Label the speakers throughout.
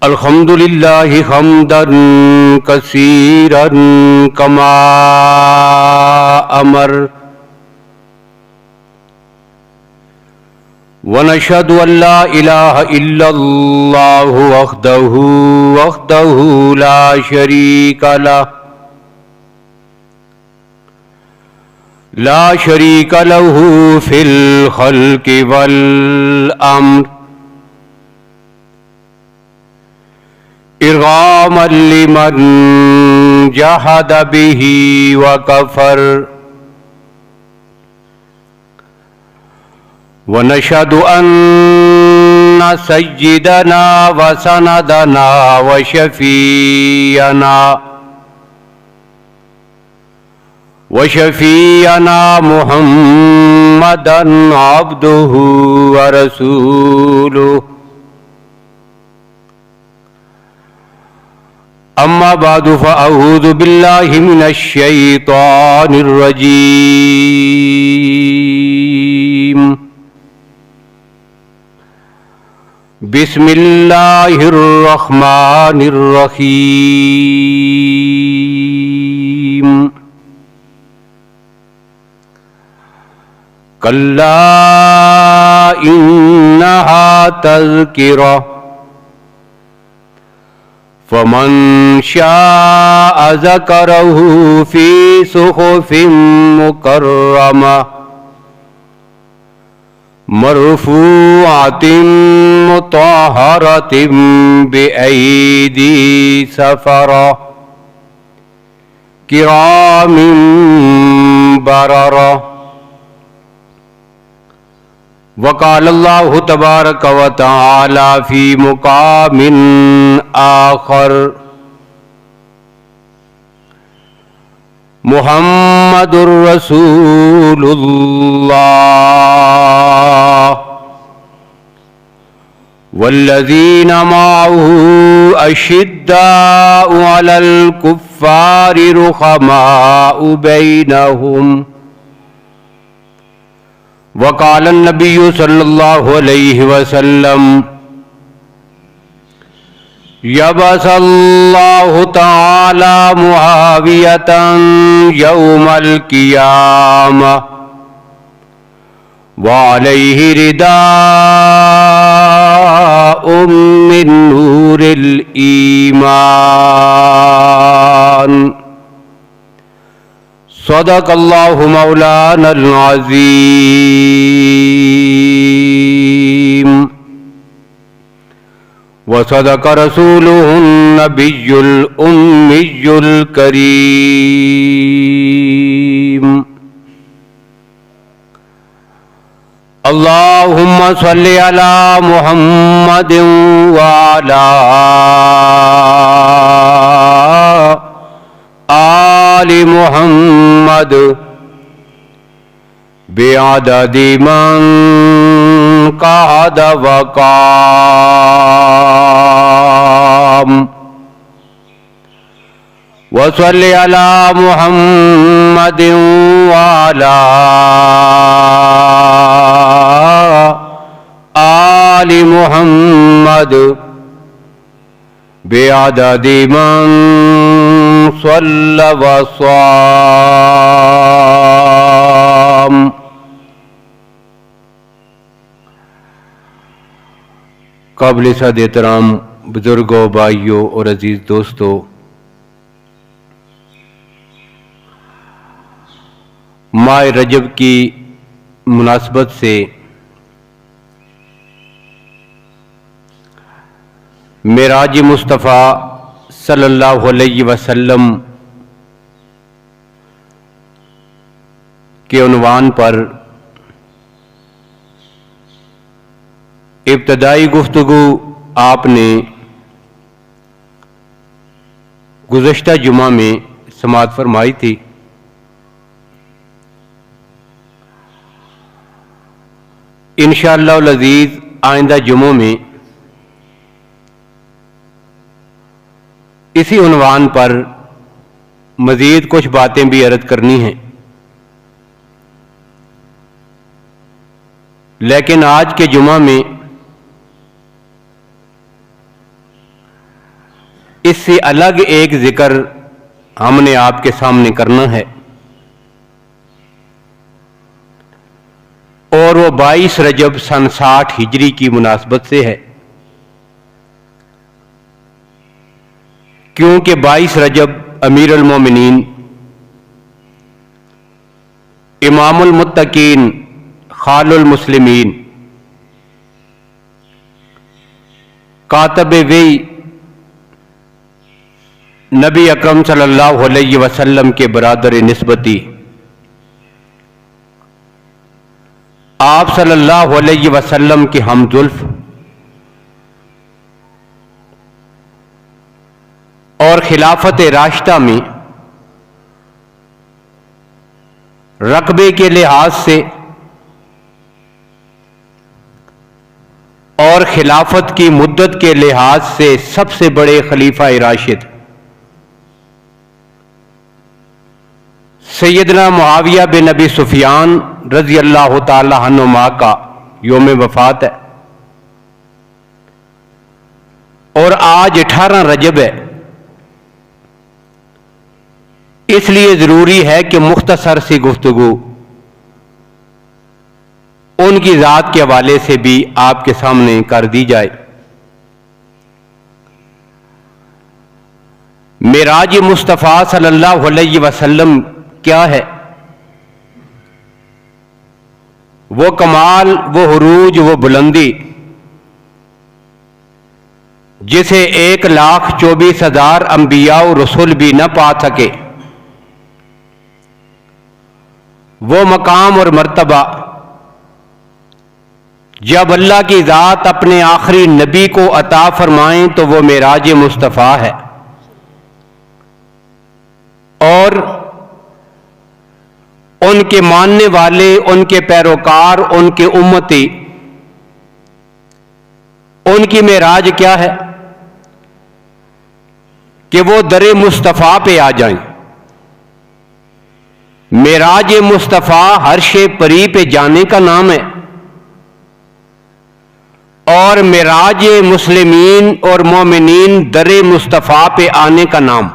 Speaker 1: الحمد للہ حمدا کثیرا کما امر ونشهد ان لا الہ الا اللہ وحدہ لا شریک له فی الخلق والامر ارغاما لمن جحد به وکفر ونشهد ان سیدنا وسندنا وشفیعنا محمدا عبده ورسوله اما بعد فاعوذ باللہ من الشیطان الرجیم بسم اللہ الرحمن الرحیم کلا انہا تذکرہ فمن شاء ذکرہ فی صحف مکرمہ مرفوعۃ مطہرۃ بأیدی سفرہ کرام بررہ وقال اللہ تبارک و تعالی فی مقام آخر محمد رسول اللہ والذین معه اشداء علی الکفار رحماء بینہم وقال النبی صلی اللہ علیہ وسلم یبعث اللہ تعالی معاویۃ یوم القیامہ وعلیہ رداء من نور الایمان صدق اللہ مولانا العظیم وصدق رسولہ النبی الأمی الکریم اللہم صلی علی محمد وعلی آل محمد بعدد من قعد وقام وصلی علی محمد وعلی آل محمد بعدد من صلی وصام قابل صد احترام بزرگوں، بھائیوں اور عزیز دوستوں، ماہ رجب کی مناسبت سے معراج مصطفیٰ صلی اللہ علیہ وسلم کے عنوان پر ابتدائی گفتگو آپ نے گزشتہ جمعہ میں سماعت فرمائی تھی۔ انشاءاللہ العزیز آئندہ جمعوں میں اسی عنوان پر مزید کچھ باتیں بھی عرض کرنی ہیں، لیکن آج کے جمعہ میں اس سے الگ ایک ذکر ہم نے آپ کے سامنے کرنا ہے، اور وہ 22 رجب سن 60 ہجری کی مناسبت سے ہے، کیونکہ 22 رجب امیر المومنین امام المتقین خال المسلمین کاتب وحی نبی اکرم صلی اللہ علیہ وسلم کے برادر نسبتی آپ صلی اللہ علیہ وسلم کے ہمزلف اور خلافت راشدہ میں رقبے کے لحاظ سے اور خلافت کی مدت کے لحاظ سے سب سے بڑے خلیفہ راشد سیدنا معاویہ بن ابی سفیان رضی اللہ تعالی عنہما کا یوم وفات ہے، اور آج 18 رجب ہے، اس لیے ضروری ہے کہ مختصر سی گفتگو ان کی ذات کے حوالے سے بھی آپ کے سامنے کر دی جائے۔ معراج مصطفیٰ صلی اللہ علیہ وسلم کیا ہے؟ وہ کمال، وہ عروج، وہ بلندی جسے 1,24,000 انبیاء و رسول بھی نہ پا سکے، وہ مقام اور مرتبہ جب اللہ کی ذات اپنے آخری نبی کو عطا فرمائیں تو وہ معراج مصطفیٰ ہے، اور ان کے ماننے والے، ان کے پیروکار، ان کے امتی، ان کی معراج کیا ہے کہ وہ در مصطفیٰ پہ آ جائیں۔ معراج مصطفیٰ عرش پری پہ جانے کا نام ہے، اور معراج مسلمین اور مومنین در مصطفیٰ پہ آنے کا نام۔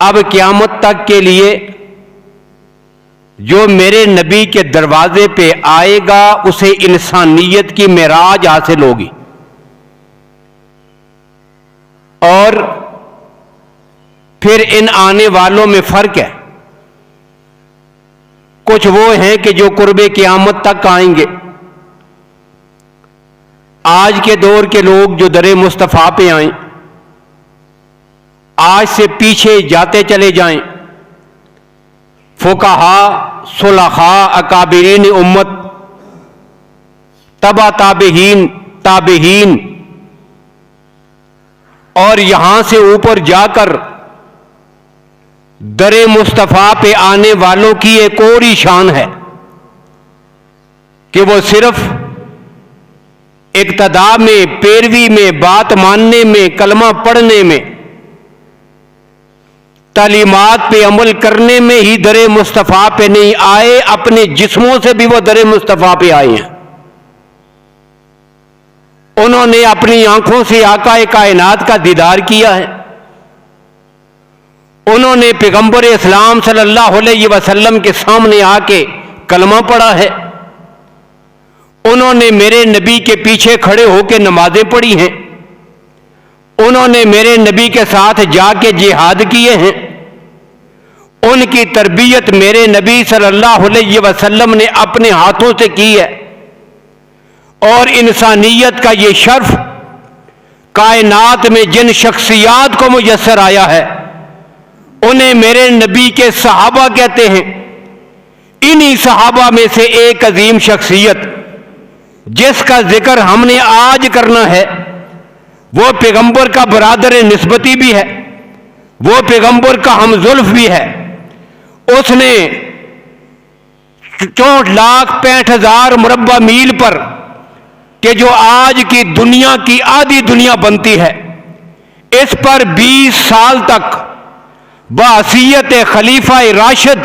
Speaker 1: اب قیامت تک کے لیے جو میرے نبی کے دروازے پہ آئے گا اسے انسانیت کی معراج حاصل ہوگی، اور پھر ان آنے والوں میں فرق ہے، کچھ وہ ہیں کہ جو قرب قیامت تک آئیں گے۔ آج کے دور کے لوگ جو در مصطفیٰ پہ آئیں، آج سے پیچھے جاتے چلے جائیں، فقہاء، صلحاء، اکابرین امت، تبع تابعین، اور یہاں سے اوپر جا کر در مصطفیٰ پہ آنے والوں کی ایک اور ہی شان ہے کہ وہ صرف اقتداء میں، پیروی میں، بات ماننے میں، کلمہ پڑھنے میں، تعلیمات پہ عمل کرنے میں ہی در مصطفیٰ پہ نہیں آئے، اپنے جسموں سے بھی وہ در مصطفیٰ پہ آئے ہیں۔ انہوں نے اپنی آنکھوں سے آقا کائنات کا دیدار کیا ہے، انہوں نے پیغمبر اسلام صلی اللہ علیہ وسلم کے سامنے آ کے کلمہ پڑھا ہے، انہوں نے میرے نبی کے پیچھے کھڑے ہو کے نمازیں پڑھی ہیں، انہوں نے میرے نبی کے ساتھ جا کے جہاد کیے ہیں، ان کی تربیت میرے نبی صلی اللہ علیہ وسلم نے اپنے ہاتھوں سے کی ہے، اور انسانیت کا یہ شرف کائنات میں جن شخصیات کو میسر آیا ہے انہیں میرے نبی کے صحابہ کہتے ہیں۔ انہی صحابہ میں سے ایک عظیم شخصیت جس کا ذکر ہم نے آج کرنا ہے وہ پیغمبر کا برادر نسبتی بھی ہے، وہ پیغمبر کا ہمزلف بھی ہے۔ اس نے 64,65,000 مربع میل پر کہ جو آج کی دنیا کی آدھی دنیا بنتی ہے، اس پر 20 سال تک بحیثیت خلیفہ راشد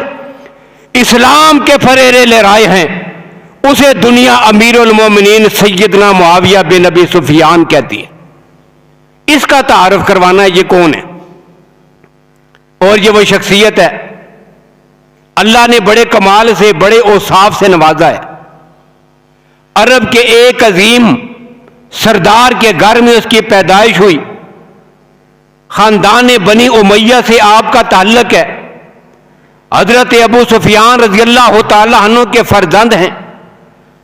Speaker 1: اسلام کے فریرے لہرائے ہیں۔ اسے دنیا امیر المومنین سیدنا معاویہ بن ابی سفیان کہتی ہے۔ اس کا تعارف کروانا ہے یہ کون ہے. اور یہ وہ شخصیت ہے اللہ نے بڑے کمال سے بڑے اوصاف سے نوازا ہے. عرب کے ایک عظیم سردار کے گھر میں اس کی پیدائش ہوئی. خاندان بنی امیہ سے آپ کا تعلق ہے. حضرت ابو سفیان رضی اللہ تعالی عنہ کے فرزند ہیں.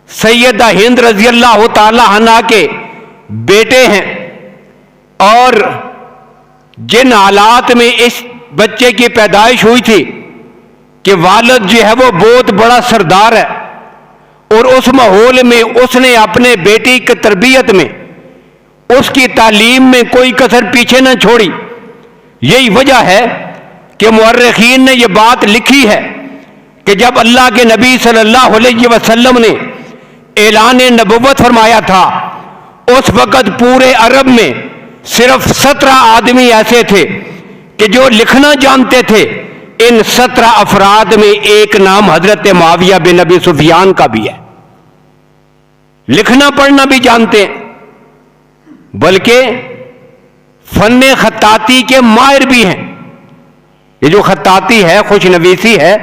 Speaker 1: سیدہ ہند رضی اللہ تعالی عنہ کے بیٹے ہیں. اور جن حالات میں اس بچے کی پیدائش ہوئی تھی کہ والد جو ہے وہ بہت بڑا سردار ہے اور اس ماحول میں اس نے اپنے بیٹی کی تربیت میں اس کی تعلیم میں کوئی کسر پیچھے نہ چھوڑی. یہی وجہ ہے کہ مورخین نے یہ بات لکھی ہے کہ جب اللہ کے نبی صلی اللہ علیہ وسلم نے اعلان نبوت فرمایا تھا اس وقت پورے عرب میں صرف 17 آدمی ایسے تھے کہ جو لکھنا جانتے تھے. ان 17 افراد میں ایک نام حضرت معاویہ بن ابی سفیان کا بھی ہے. لکھنا پڑھنا بھی جانتے ہیں بلکہ فن خطاطی کے ماہر بھی ہیں. یہ جو خطاطی ہے، خوش نویسی ہے،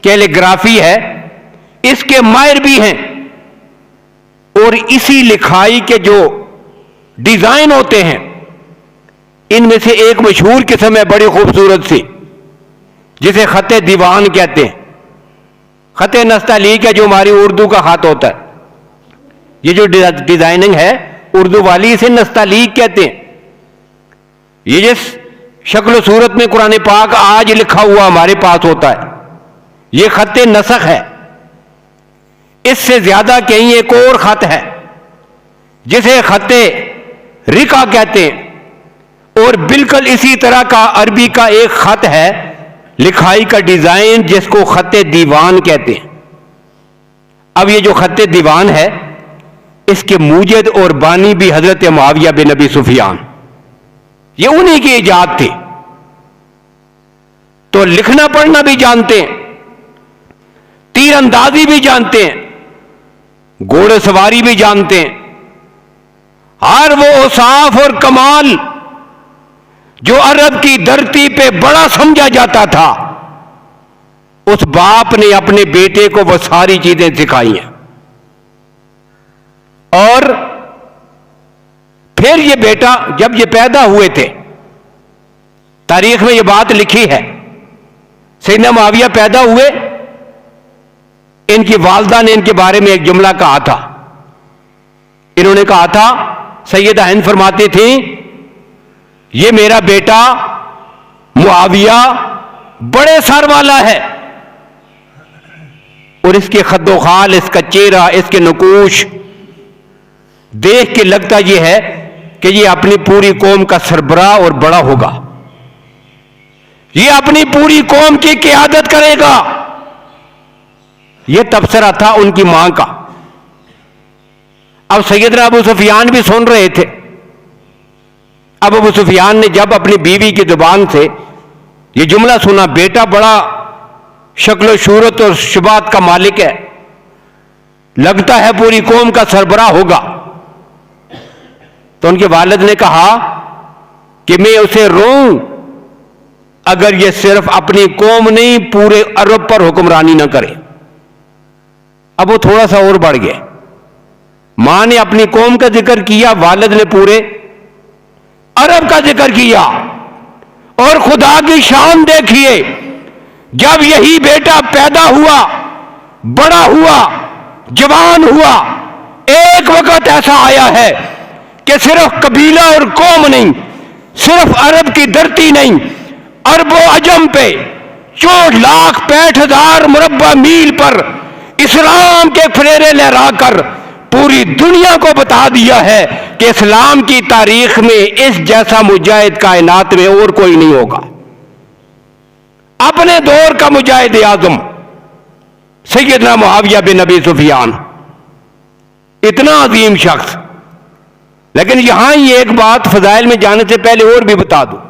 Speaker 1: کیلیگرافی ہے، اس کے ماہر بھی ہیں. اور اسی لکھائی کے جو ڈیزائن ہوتے ہیں ان میں سے ایک مشہور قسم ہے بڑی خوبصورت سی جسے خط دیوان کہتے ہیں. خط نستعلیق ہے جو ہماری اردو کا خط ہوتا ہے. یہ جو ڈیزائننگ ہے اردو والی اسے نستعلیق کہتے ہیں. یہ جس شکل و صورت میں قرآن پاک آج لکھا ہوا ہمارے پاس ہوتا ہے یہ خط نسخ ہے. اس سے زیادہ کہیں ایک اور خط ہے جسے خط رقا کہتے ہیں. اور بالکل اسی طرح کا عربی کا ایک خط ہے لکھائی کا ڈیزائن جس کو خط دیوان کہتے ہیں. اب یہ جو خط دیوان ہے اس کے موجد اور بانی بھی حضرت معاویہ بن ابی سفیان، یہ انہی کی ایجاد تھی. تو لکھنا پڑھنا بھی جانتے ہیں، تیر اندازی بھی جانتے ہیں، گھوڑے سواری بھی جانتے ہیں. ہر وہ اوصاف اور کمال جو عرب کی دھرتی پہ بڑا سمجھا جاتا تھا اس باپ نے اپنے بیٹے کو وہ ساری چیزیں سکھائی ہیں. اور پھر یہ بیٹا جب یہ پیدا ہوئے تھے، تاریخ میں یہ بات لکھی ہے، سیدنا معاویہ پیدا ہوئے، ان کی والدہ نے ان کے بارے میں ایک جملہ کہا تھا. انہوں نے کہا تھا، سیدہ ہند فرماتی تھیں یہ میرا بیٹا معاویہ بڑے سر والا ہے اور اس کے خد و خال، اس کا چہرہ، اس کے نقوش دیکھ کے لگتا یہ ہے کہ یہ اپنی پوری قوم کا سربراہ اور بڑا ہوگا، یہ اپنی پوری قوم کی قیادت کرے گا. یہ تبصرہ تھا ان کی ماں کا. اب سیدنا ابو سفیان بھی سن رہے تھے. اب ابو سفیان نے جب اپنی بیوی کی زبان سے یہ جملہ سنا، بیٹا بڑا شکل و صورت اور شبات کا مالک ہے، لگتا ہے پوری قوم کا سربراہ ہوگا، تو ان کے والد نے کہا کہ میں اسے روؤں اگر یہ صرف اپنی قوم نہیں پورے عرب پر حکمرانی نہ کرے. اب وہ تھوڑا سا اور بڑھ گئے. ماں نے اپنی قوم کا ذکر کیا، والد نے پورے عرب کا ذکر کیا. اور خدا کی شان دیکھیے، جب یہی بیٹا پیدا ہوا، بڑا ہوا، جوان ہوا، ایک وقت ایسا آیا ہے کہ صرف قبیلہ اور قوم نہیں، صرف عرب کی دھرتی نہیں، عرب و عجم پہ 4,65,000 مربع میل پر اسلام کے فریرے لہرا کر پوری دنیا کو بتا دیا ہے کہ اسلام کی تاریخ میں اس جیسا مجاہد کائنات میں اور کوئی نہیں ہوگا. اپنے دور کا مجاہد اعظم سیدنا معاویہ بن ابی سفیان، اتنا عظیم شخص. لیکن یہاں یہ ایک بات فضائل میں جانے سے پہلے اور بھی بتا دوں،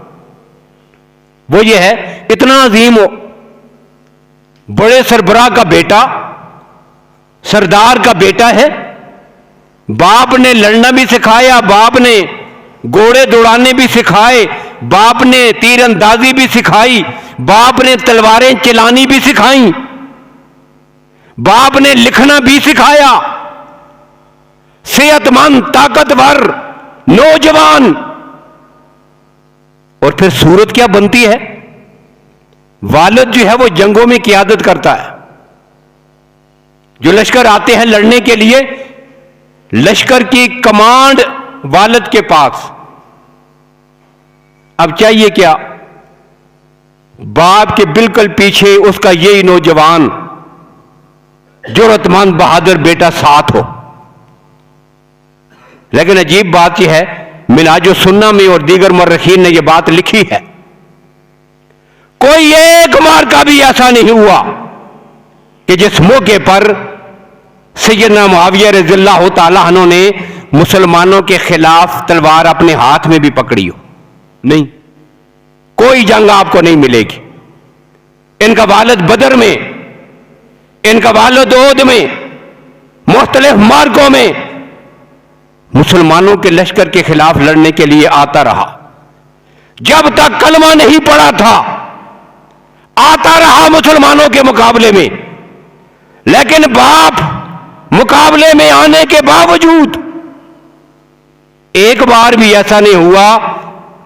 Speaker 1: وہ یہ ہے اتنا عظیم ہو، بڑے سربراہ کا بیٹا، سردار کا بیٹا ہے، باپ نے لڑنا بھی سکھایا، باپ نے گھوڑے دوڑانے بھی سکھائے، باپ نے تیر اندازی بھی سکھائی، باپ نے تلواریں چلانی بھی سکھائیں، باپ نے لکھنا بھی سکھایا، صحت مند طاقتور نوجوان، اور پھر صورت کیا بنتی ہے؟ والد جو ہے وہ جنگوں میں قیادت کرتا ہے، جو لشکر آتے ہیں لڑنے کے لیے، لشکر کی کمانڈ والد کے پاس۔ اب چاہیے کیا؟ باپ کے بالکل پیچھے اس کا یہی نوجوان جرأت مند بہادر بیٹا ساتھ ہو۔ لیکن عجیب بات یہ ہے، منہاج السنہ میں اور دیگر مورخین نے یہ بات لکھی ہے، کوئی ایک معرکہ بھی ایسا نہیں ہوا کہ جس موقع پر سیدنا معاویہ رضی اللہ تعالیٰ عنہ نے مسلمانوں کے خلاف تلوار اپنے ہاتھ میں بھی پکڑی ہو۔ نہیں، کوئی جنگ آپ کو نہیں ملے گی۔ ان کا والد بدر میں، ان کا والد احد میں، مختلف معرکوں میں مسلمانوں کے لشکر کے خلاف لڑنے کے لیے آتا رہا، جب تک کلمہ نہیں پڑا تھا آتا رہا مسلمانوں کے مقابلے میں۔ لیکن باپ مقابلے میں آنے کے باوجود ایک بار بھی ایسا نہیں ہوا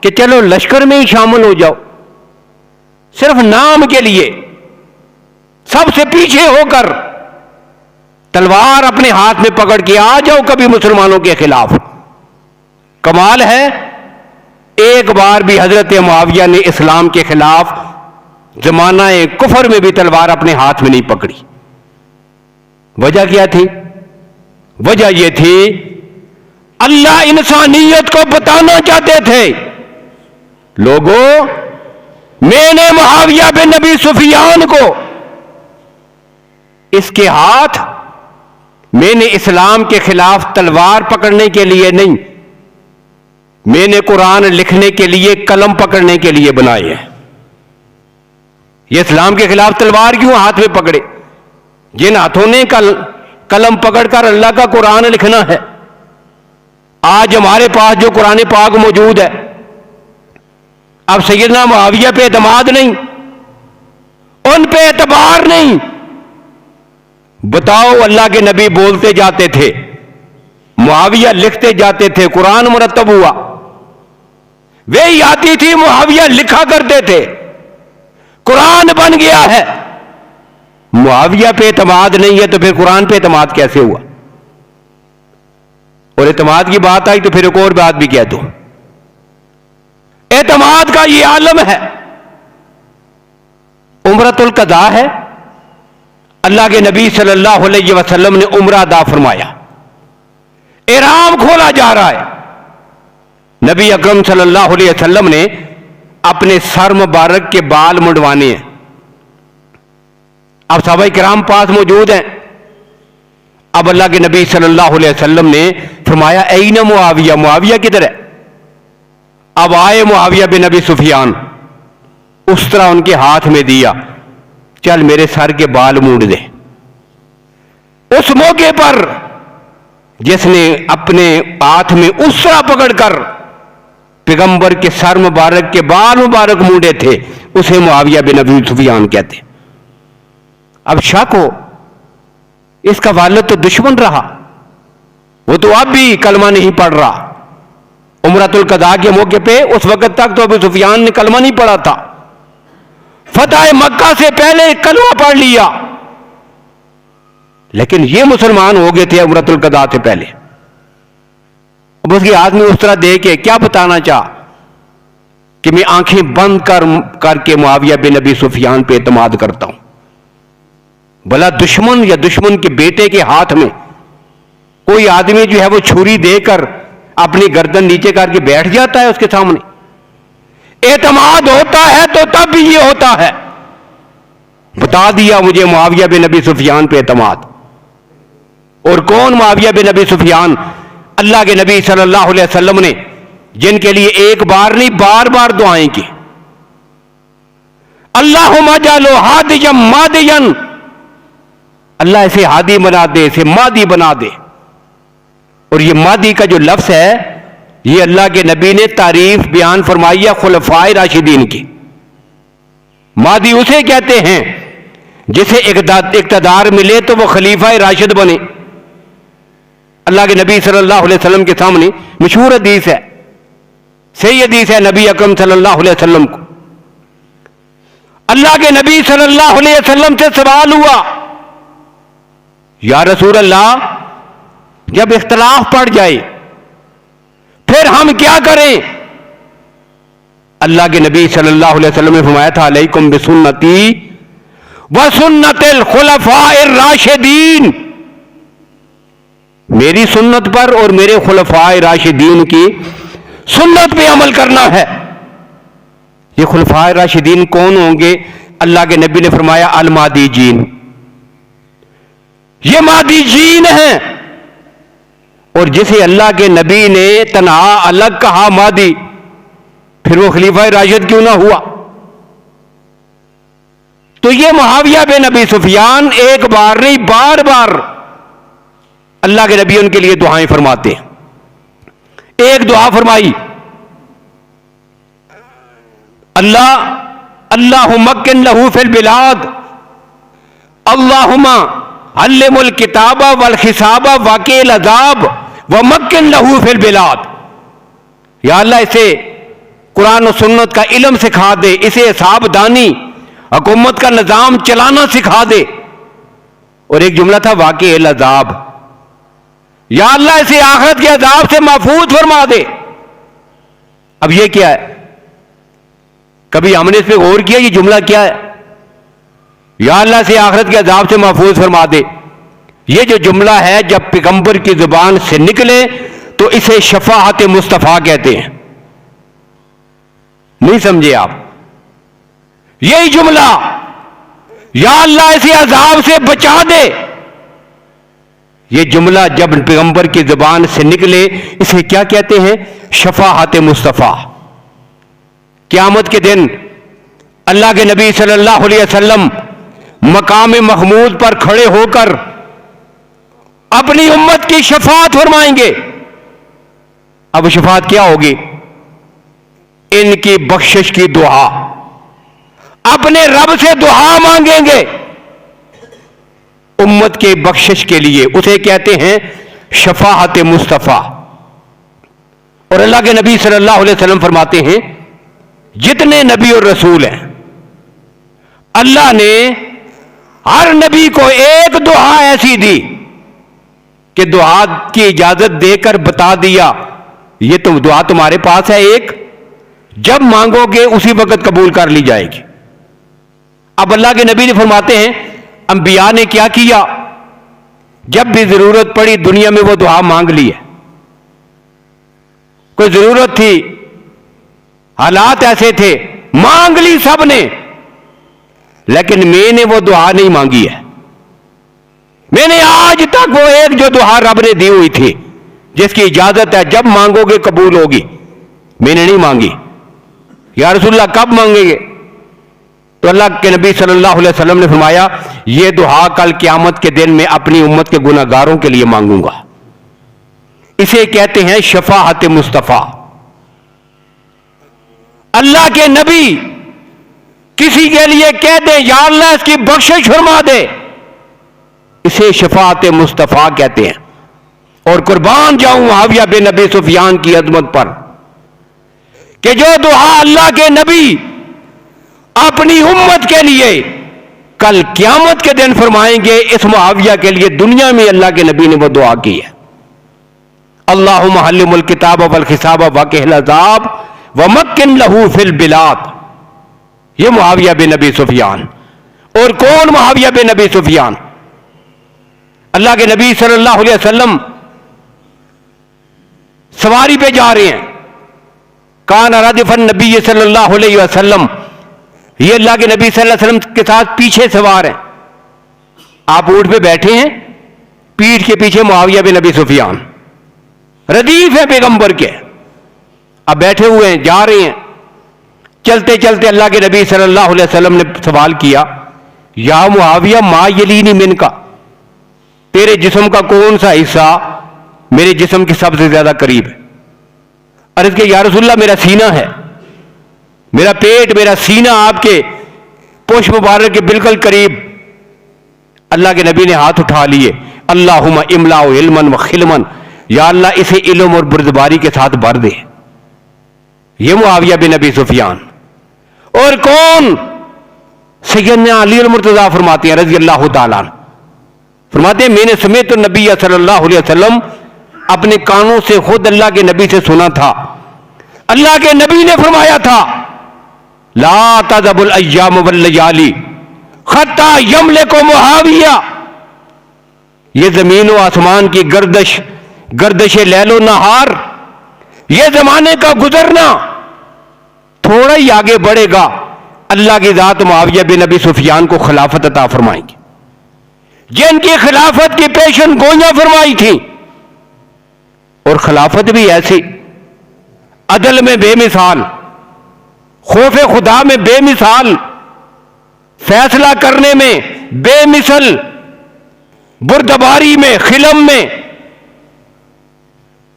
Speaker 1: کہ چلو لشکر میں ہی شامل ہو جاؤ، صرف نام کے لیے سب سے پیچھے ہو کر تلوار اپنے ہاتھ میں پکڑ کے آ جاؤ کبھی مسلمانوں کے خلاف۔ کمال ہے، ایک بار بھی حضرت معاویہ نے اسلام کے خلاف زمانہ کفر میں بھی تلوار اپنے ہاتھ میں نہیں پکڑی۔ وجہ کیا تھی؟ وجہ یہ تھی اللہ انسانیت کو بتانا چاہتے تھے، لوگوں میں نے معاویہ بن ابی سفیان کو اس کے ہاتھ میں نے اسلام کے خلاف تلوار پکڑنے کے لیے نہیں، میں نے قرآن لکھنے کے لیے قلم پکڑنے کے لیے بنائے ہیں۔ یہ اسلام کے خلاف تلوار کیوں ہاتھ میں پکڑے؟ جن ہاتھوں نے قلم پکڑ کر اللہ کا قرآن لکھنا ہے، آج ہمارے پاس جو قرآن پاک موجود ہے، اب سیدنا معاویہ پہ اعتماد نہیں، ان پہ اعتبار نہیں۔ بتاؤ، اللہ کے نبی بولتے جاتے تھے، معاویہ لکھتے جاتے تھے، قرآن مرتب ہوا، وہی آتی تھی، معاویہ لکھا کرتے تھے، قرآن بن گیا ہے۔ معاویہ پہ اعتماد نہیں ہے تو پھر قرآن پہ اعتماد کیسے ہوا؟ اور اعتماد کی بات آئی تو پھر ایک اور بات بھی کہہ دوں، اعتماد کا یہ عالم ہے، عمرۃ القضاء ہے، اللہ کے نبی صلی اللہ علیہ وسلم نے عمرہ ادا فرمایا، احرام کھولا جا رہا ہے، نبی اکرم صلی اللہ علیہ وسلم نے اپنے سر مبارک کے بال منڈوانے ہیں، اب صحابہ کرام پاس موجود ہیں، اب اللہ کے نبی صلی اللہ علیہ وسلم نے فرمایا این معاویہ، معاویہ کدھر ہے؟ اب آئے معاویہ بن ابی سفیان، اس طرح ان کے ہاتھ میں دیا، چل میرے سر کے بال مونڈ دے۔ اس موقع پر جس نے اپنے ہاتھ میں اس طرح پکڑ کر پیغمبر کے سر مبارک کے بال مبارک مونڈے تھے، اسے معاویہ بن ابی سفیان کہتے۔ اب شک ہو، اس کا والد تو دشمن رہا، وہ تو اب بھی کلمہ نہیں پڑھ رہا، عمرۃ القضاء کے موقع پہ اس وقت تک تو ابو سفیان نے کلمہ نہیں پڑھا تھا، فتح مکہ سے پہلے کلمہ پڑھ لیا، لیکن یہ مسلمان ہو گئے تھے عمرۃ القضاء سے پہلے۔ اب اس کی آدمی اس طرح دے کے کیا بتانا چاہ کہ میں آنکھیں بند کر کے معاویہ بن ابی سفیان پہ اعتماد کرتا ہوں، بھلا دشمن یا دشمن کے بیٹے کے ہاتھ میں کوئی آدمی جو ہے وہ چھری دے کر اپنی گردن نیچے کر کے بیٹھ جاتا ہے اس کے سامنے؟ اعتماد ہوتا ہے تو تب بھی یہ ہوتا ہے۔ بتا دیا مجھے معاویہ بن ابی سفیان پہ اعتماد۔ اور کون معاویہ بن ابی سفیان؟ اللہ کے نبی صلی اللہ علیہ وسلم نے جن کے لیے ایک بار نہیں بار بار دعائیں کی، اللہم اجعلہ ہادیا مہدیا، اللہ اسے ہادی بنا دے، اسے مہدی بنا دے۔ اور یہ مہدی کا جو لفظ ہے یہ اللہ کے نبی نے تعریف بیان فرمائی ہے خلفائے راشدین کی. مہدی اسے کہتے ہیں جسے اقتدار ملے تو وہ خلیفہ راشد بنے. اللہ کے نبی صلی اللہ علیہ وسلم کے سامنے مشہور حدیث ہے, صحیح حدیث ہے نبی اکرم صلی اللہ علیہ وسلم کو. اللہ کے نبی صلی اللہ علیہ وسلم سے سوال ہوا, یا رسول اللہ جب اختلاف پڑ جائے پھر ہم کیا کریں؟ اللہ کے نبی صلی اللہ علیہ وسلم نے فرمایا تھا علیکم بسنتی وسنت الخلفاء الراشدین, میری سنت پر اور میرے خلفاء راشدین کی سنت پہ عمل کرنا ہے. یہ خلفاء راشدین کون ہوں گے؟ اللہ کے نبی نے فرمایا المہدی جین, یہ مہدی جین ہیں. اور جسے اللہ کے نبی نے تنہا الگ کہا مہدی, پھر وہ خلیفہ راشد کیوں نہ ہوا؟ تو یہ معاویہ بن ابی سفیان ایک بار نہیں بار بار اللہ کے نبی ان کے لیے دعائیں فرماتے ہیں. ایک دعا فرمائی, اللہم مکن لہو فی البلاد اللہم علم الکتاب والحساب واقع العذاب ومکن لہو فی البلاد. یا اللہ اسے قرآن و سنت کا علم سکھا دے, اسے حساب دانی حکومت کا نظام چلانا سکھا دے. اور ایک جملہ تھا واقع العذاب, یا اللہ اسے آخرت کے عذاب سے محفوظ فرما دے. اب یہ کیا ہے؟ کبھی ہم نے اس پہ غور کیا یہ جملہ کیا ہے؟ یا اللہ سے آخرت کے عذاب سے محفوظ فرما دے. یہ جو جملہ ہے جب پیغمبر کی زبان سے نکلے تو اسے شفاعت مصطفیٰ کہتے ہیں. نہیں سمجھے آپ؟ یہی جملہ یا اللہ اسے عذاب سے بچا دے, یہ جملہ جب پیغمبر کی زبان سے نکلے اسے کیا کہتے ہیں؟ شفاعت مصطفیٰ. قیامت کے دن اللہ کے نبی صلی اللہ علیہ وسلم مقام محمود پر کھڑے ہو کر اپنی امت کی شفاعت فرمائیں گے. اب شفاعت کیا ہوگی؟ ان کی بخشش کی دعا, اپنے رب سے دعا مانگیں گے امت کے بخشش کے لیے, اسے کہتے ہیں شفاعت مصطفیٰ. اور اللہ کے نبی صلی اللہ علیہ وسلم فرماتے ہیں جتنے نبی اور رسول ہیں اللہ نے ہر نبی کو ایک دعا ایسی دی کہ دعا کی اجازت دے کر بتا دیا یہ تو دعا تمہارے پاس ہے, ایک جب مانگو گے اسی وقت قبول کر لی جائے گی. اب اللہ کے نبی نے فرماتے ہیں انبیاء نے کیا کیا؟ جب بھی ضرورت پڑی دنیا میں وہ دعا مانگ لی ہے. کوئی ضرورت تھی, حالات ایسے تھے, مانگ لی سب نے, لیکن میں نے وہ دعا نہیں مانگی ہے. میں نے آج تک وہ ایک جو دعا رب نے دی ہوئی تھی جس کی اجازت ہے جب مانگو گے قبول ہوگی, میں نے نہیں مانگی. یا رسول اللہ کب مانگیں گے؟ تو اللہ کے نبی صلی اللہ علیہ وسلم نے فرمایا یہ دعا کل قیامت کے دن میں اپنی امت کے گناہ گاروں کے لیے مانگوں گا. اسے کہتے ہیں شفاعت مصطفیٰ. اللہ کے نبی کسی کے لیے کہہ دیں یا اللہ اس کی بخشش فرما دے, اسے شفاعت مصطفیٰ کہتے ہیں. اور قربان جاؤں معاویہ بن ابی سفیان کی عظمت پر کہ جو دعا اللہ کے نبی اپنی امت کے لیے کل قیامت کے دن فرمائیں گے, اس معاویہ کے لیے دنیا میں اللہ کے نبی نے وہ دعا کی ہے. اللہم علم الکتاب والحساب واقع العذاب ومکن لہو فی البلاد. یہ معاویہ بن ابی سفیان. اور کون معاویہ بن ابی سفیان؟ اللہ کے نبی صلی اللہ علیہ وسلم سواری پہ جا رہے ہیں, کان ردف النبی صلی اللہ علیہ وسلم, یہ اللہ کے نبی صلی اللہ علیہ وسلم کے ساتھ پیچھے سوار ہیں. آپ اونٹ پہ بیٹھے ہیں, پیٹھ کے پیچھے معاویہ بن ابی سفیان ردیف ہے پیغمبر کے, اب بیٹھے ہوئے ہیں جا رہے ہیں. چلتے چلتے اللہ کے نبی صلی اللہ علیہ وسلم نے سوال کیا یا معاویہ ما یلینی من کا, تیرے جسم کا کون سا حصہ میرے جسم کے سب سے زیادہ قریب ہے؟ عرض کہ یا رسول اللہ میرا سینہ ہے، میرا پیٹ، میرا سینہ آپ کے پوش مبارک کے بالکل قریب۔ اللہ کے نبی نے ہاتھ اٹھا لیے، اللہم املا علما و خلما، یا اللہ اسے علم اور بردباری کے ساتھ بھر دے۔ یہ معاویہ بن ابی سفیان۔ اور کون؟ سیدنا علی المرتضیٰ فرماتے ہیں رضی اللہ تعالیٰ عنہ، فرماتے ہیں میں نے سمیت النبی صلی اللہ علیہ وسلم، اپنے کانوں سے خود اللہ کے نبی سے سنا تھا، اللہ کے نبی نے فرمایا تھا لا تذهب الايام والليالي حتى يملك معاویہ، یہ زمین و آسمان کی گردش لیل و نہار، یہ زمانے کا گزرنا تھوڑا ہی آگے بڑھے گا، اللہ کی ذات معاویہ بن ابی سفیان کو خلافت عطا فرمائیں گے، جن کی خلافت کی پیشن گوئیاں فرمائی تھی، اور خلافت بھی ایسی، عدل میں بے مثال، خوف خدا میں بے مثال، فیصلہ کرنے میں بے مثل، بردباری میں، خلم میں،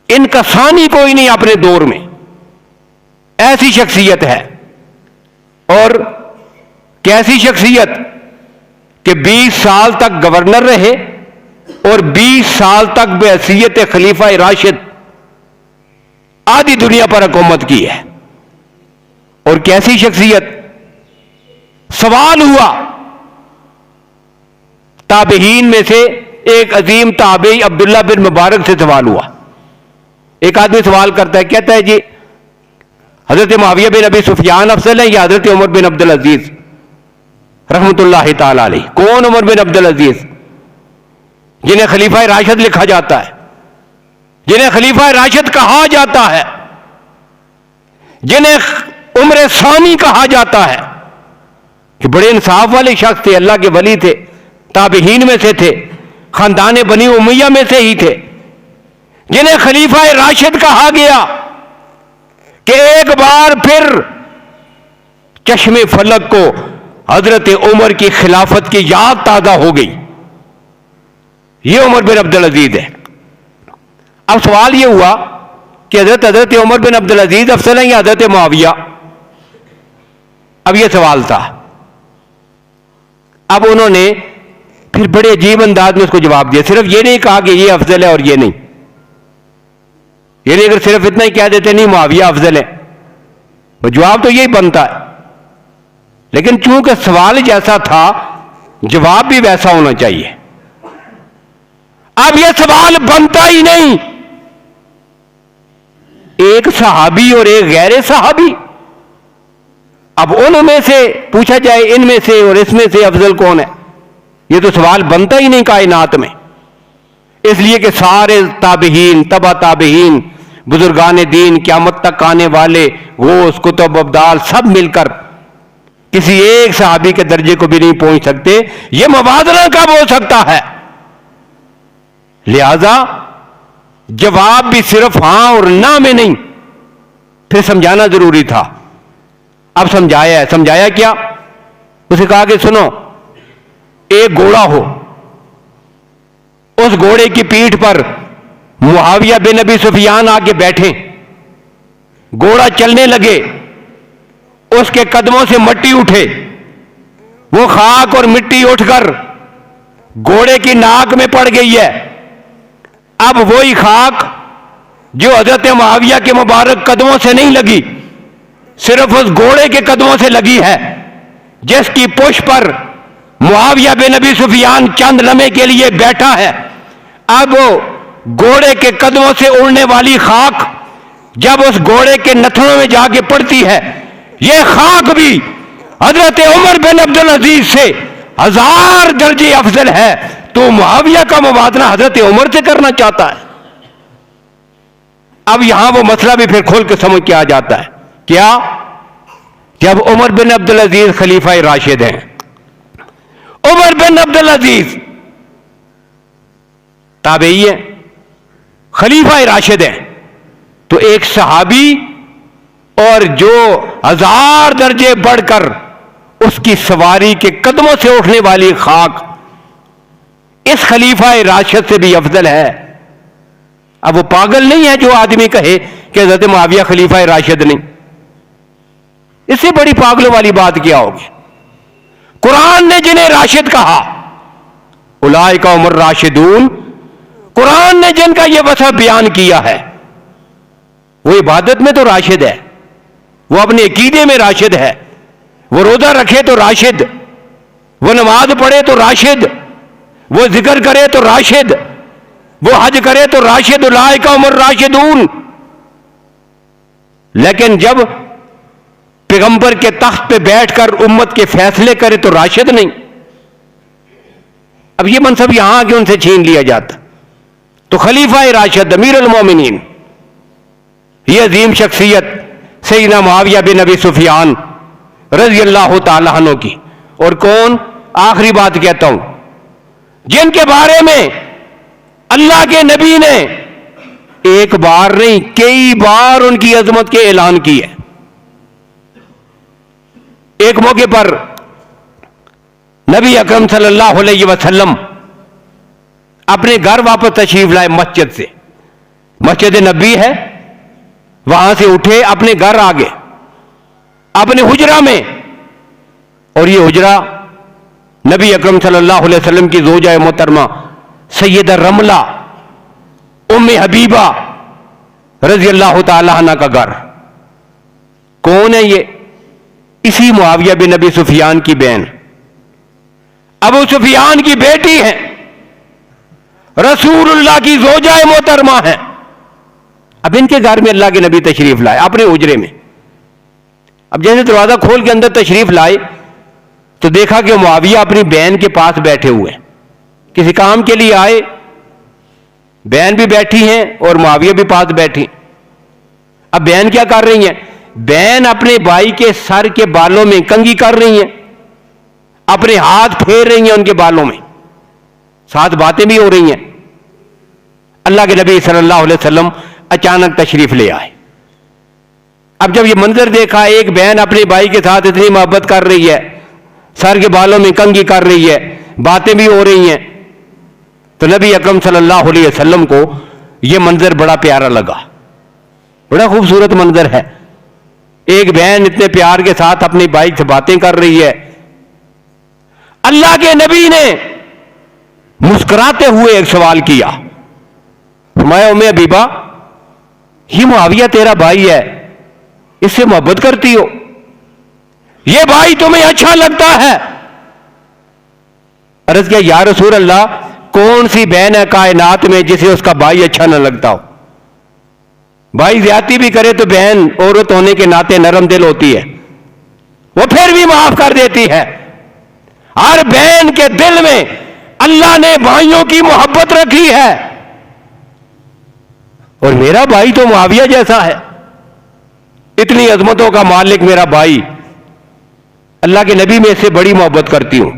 Speaker 1: ان کا ثانی کوئی نہیں اپنے دور میں، ایسی شخصیت ہے۔ اور کیسی شخصیت کہ 20 سال تک گورنر رہے اور 20 سال تک بحیثیت خلیفہ راشد آدھی دنیا پر حکومت کی ہے۔ اور کیسی شخصیت، سوال ہوا تابعین میں سے ایک عظیم تابعی عبداللہ بن مبارک سے سوال ہوا، ایک آدمی سوال کرتا ہے، کہتا ہے جی حضرت معاویہ بن ابی سفیان افضل ہیں یا حضرت عمر بن عبدالعزیز رحمۃ اللہ تعالی علیہ؟ کون عمر بن عبدالعزیز جنہیں خلیفہ راشد لکھا جاتا ہے، جنہیں خلیفہ راشد کہا جاتا ہے، جنہیں عمر ثانی کہا جاتا ہے، کہ بڑے انصاف والے شخص تھے، اللہ کے ولی تھے، تابعین میں سے تھے، خاندان بنی امیہ میں سے ہی تھے، جنہیں خلیفہ راشد کہا گیا، کہ ایک بار پھر چشم فلک کو حضرت عمر کی خلافت کی یاد تازہ ہو گئی۔ یہ عمر بن عبدالعزیز ہے۔ اب سوال یہ ہوا کہ حضرت عمر بن عبدالعزیز افضل ہیں یا حضرت معاویہ؟ اب یہ سوال تھا۔ اب انہوں نے پھر بڑے عجیب انداز میں اس کو جواب دیا، صرف یہ نہیں کہا کہ یہ افضل ہے اور یہ نہیں، یعنی اگر صرف اتنا ہی کہہ دیتے نہیں معاویہ افضل ہے، وہ جواب تو یہی بنتا ہے، لیکن چونکہ سوال جیسا تھا جواب بھی ویسا ہونا چاہیے۔ اب یہ سوال بنتا ہی نہیں، ایک صحابی اور ایک غیر صحابی، اب ان میں سے پوچھا جائے ان میں سے اور اس میں سے افضل کون ہے، یہ تو سوال بنتا ہی نہیں کائنات میں۔ اس لیے کہ سارے تابعین، تبع تابعین، بزرگان دین، قیامت تک آنے والے غوث، کتب، ابدال، سب مل کر کسی ایک صحابی کے درجے کو بھی نہیں پہنچ سکتے، یہ موازنہ کب ہو سکتا ہے؟ لہذا جواب بھی صرف ہاں اور نہ میں نہیں، پھر سمجھانا ضروری تھا۔ اب سمجھایا ہے، سمجھایا کیا؟ اسے کہا کہ سنو، ایک گھوڑا ہو، اس گھوڑے کی پیٹھ پر معاویہ بن ابی سفیان آ کے بیٹھیں، گھوڑا چلنے لگے، اس کے قدموں سے مٹی اٹھے، وہ خاک اور مٹی اٹھ کر گھوڑے کی ناک میں پڑ گئی ہے۔ اب وہی خاک جو حضرت معاویہ کے مبارک قدموں سے نہیں لگی، صرف اس گھوڑے کے قدموں سے لگی ہے، جس کی پشت پر معاویہ بن ابی سفیان چند لمحے کے لیے بیٹھا ہے۔ اب گھوڑے کے قدموں سے اڑنے والی خاک جب اس گھوڑے کے نتھنوں میں جا کے پڑتی ہے، یہ خاک بھی حضرت عمر بن عبدالعزیز سے 1000 درجے افضل ہے، تو معاویہ کا موازنہ حضرت عمر سے کرنا چاہتا ہے۔ اب یہاں وہ مسئلہ بھی پھر کھول کے سمجھ کے آ جاتا ہے، کیا؟ جب عمر بن عبدالعزیز خلیفہ راشد ہیں، عمر بن عبدالعزیز تابعی ہیں، خلیفہ راشد ہیں، تو ایک صحابی اور جو 1000 درجے بڑھ کر اس کی سواری کے قدموں سے اٹھنے والی خاک اس خلیفہ راشد سے بھی افضل ہے۔ اب وہ پاگل نہیں ہے جو آدمی کہے کہ حضرت معاویہ خلیفہ راشد نہیں. اس سے بڑی پاگلوں والی بات کیا ہوگی؟ قرآن نے جنہیں راشد کہا، اولئک هم الراشدون، قرآن نے جن کا یہ وصف بیان کیا ہے، وہ عبادت میں تو راشد ہے، وہ اپنے عقیدے میں راشد ہے، وہ روزہ رکھے تو راشد، وہ نماز پڑھے تو راشد، وہ ذکر کرے تو راشد، وہ حج کرے تو راشد. اولئک هم الراشدون. لیکن جب پیغمبر کے تخت پہ بیٹھ کر امت کے فیصلے کرے تو راشد نہیں. اب یہ منصب یہاں آگے ان سے چھین لیا جاتا. تو خلیفہ راشد امیر المومنین، یہ عظیم شخصیت سیدنا معاویہ بن ابی سفیان رضی اللہ تعالیٰ عنہ کی. اور کون؟ آخری بات کہتا ہوں، جن کے بارے میں اللہ کے نبی نے ایک بار نہیں کئی بار ان کی عظمت کے اعلان کی ہے. ایک موقع پر نبی اکرم صلی اللہ علیہ وسلم اپنے گھر واپس تشریف لائے مسجد سے، مسجد نبی ہے، وہاں سے اٹھے اپنے گھر آگے اپنے حجرہ میں. اور یہ حجرہ نبی اکرم صلی اللہ علیہ وسلم کی زوجہ محترمہ سیدہ رملہ ام حبیبہ رضی اللہ تعالی عنہ کا گھر. کون ہے یہ؟ اسی معاویہ بن ابی سفیان کی بہن ابو سفیان کی بیٹی ہے، رسول اللہ کی زوجہ محترمہ ہے. اب ان کے گھر میں اللہ کے نبی تشریف لائے اپنے حجرے میں. اب جیسے دروازہ کھول کے اندر تشریف لائے تو دیکھا کہ معاویہ اپنی بہن کے پاس بیٹھے ہوئے ہیں، کسی کام کے لیے آئے، بہن بھی بیٹھی ہیں اور معاویہ بھی پاس بیٹھی. اب بہن کیا کر رہی ہیں؟ بہن اپنے بھائی کے سر کے بالوں میں کنگھی کر رہی ہیں، اپنے ہاتھ پھیر رہی ہیں ان کے بالوں میں، ساتھ باتیں بھی ہو رہی ہیں. اللہ کے نبی صلی اللہ علیہ وسلم اچانک تشریف لے آئے. اب جب یہ منظر دیکھا، ایک بہن اپنے بھائی کے ساتھ اتنی محبت کر رہی ہے، سر کے بالوں میں کنگھی کر رہی ہے، باتیں بھی ہو رہی ہیں، تو نبی اکرم صلی اللہ علیہ وسلم کو یہ منظر بڑا پیارا لگا. بڑا خوبصورت منظر ہے، ایک بہن اتنے پیار کے ساتھ اپنے بھائی سے باتیں کر رہی ہے. اللہ کے نبی نے مسکراتے ہوئے ایک سوال کیا، فرمایا ام حبیبہ، یہ معاویہ تیرا بھائی ہے، اس سے محبت کرتی ہو؟ یہ بھائی تمہیں اچھا لگتا ہے؟ عرض کیا یا رسول اللہ، کون سی بہن ہے کائنات میں جسے اس کا بھائی اچھا نہ لگتا ہو؟ بھائی زیادتی بھی کرے تو بہن عورت ہونے کے ناطے نرم دل ہوتی ہے، وہ پھر بھی معاف کر دیتی ہے. ہر بہن کے دل میں اللہ نے بھائیوں کی محبت رکھی ہے، اور میرا بھائی تو معاویہ جیسا ہے، اتنی عظمتوں کا مالک میرا بھائی، اللہ کے نبی میں اس سے بڑی محبت کرتی ہوں.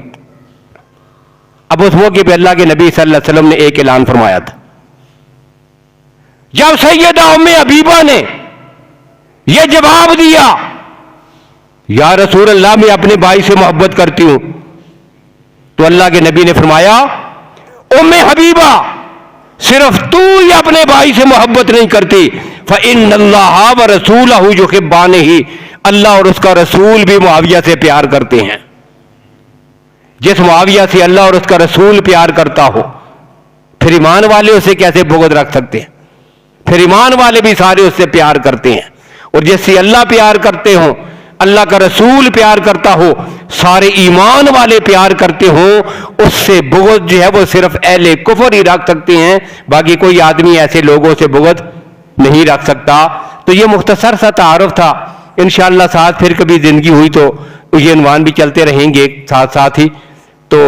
Speaker 1: اب اس موقع پہ اللہ کے نبی صلی اللہ علیہ وسلم نے ایک اعلان فرمایا تھا. جب سیدہ ام حبیبہ نے یہ جواب دیا، یا رسول اللہ میں اپنے بھائی سے محبت کرتی ہوں، تو اللہ کے نبی نے فرمایا ام حبیبہ، صرف تو ہی اپنے بھائی سے محبت نہیں کرتی، فإن اللہ ورسولہ یحبانہ، اللہ اور اس کا رسول بھی معاویہ سے پیار کرتے ہیں. جس معاویہ سے اللہ اور اس کا رسول پیار کرتا ہو، پھر ایمان والے اسے کیسے بغض رکھ سکتے ہیں؟ پھر ایمان والے بھی سارے اس سے پیار کرتے ہیں. اور جس سے اللہ پیار کرتے ہوں، اللہ کا رسول پیار کرتا ہو، سارے ایمان والے پیار کرتے ہوں، اس سے بغض جو ہے وہ صرف اہل کفر ہی رکھ سکتے ہیں، باقی کوئی آدمی ایسے لوگوں سے بغض نہیں رکھ سکتا. تو یہ مختصر سا تعارف تھا. انشاءاللہ ساتھ پھر کبھی زندگی ہوئی تو یہ عنوان بھی چلتے رہیں گے ساتھ ساتھ ہی. تو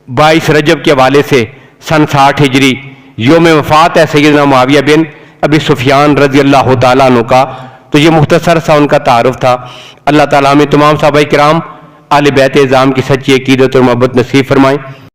Speaker 1: 22 رجب کے حوالے سے سن 60 ہجری یوم وفات ہے سیدنا معاویہ بن ابی سفیان رضی اللہ تعالیٰ عنہ کا. تو یہ مختصر سا ان کا تعارف تھا. اللہ تعالیٰ ہمیں تمام صحابہ کرام اہل بیت اعظام کی سچی عقیدت اور محبت نصیب فرمائیں.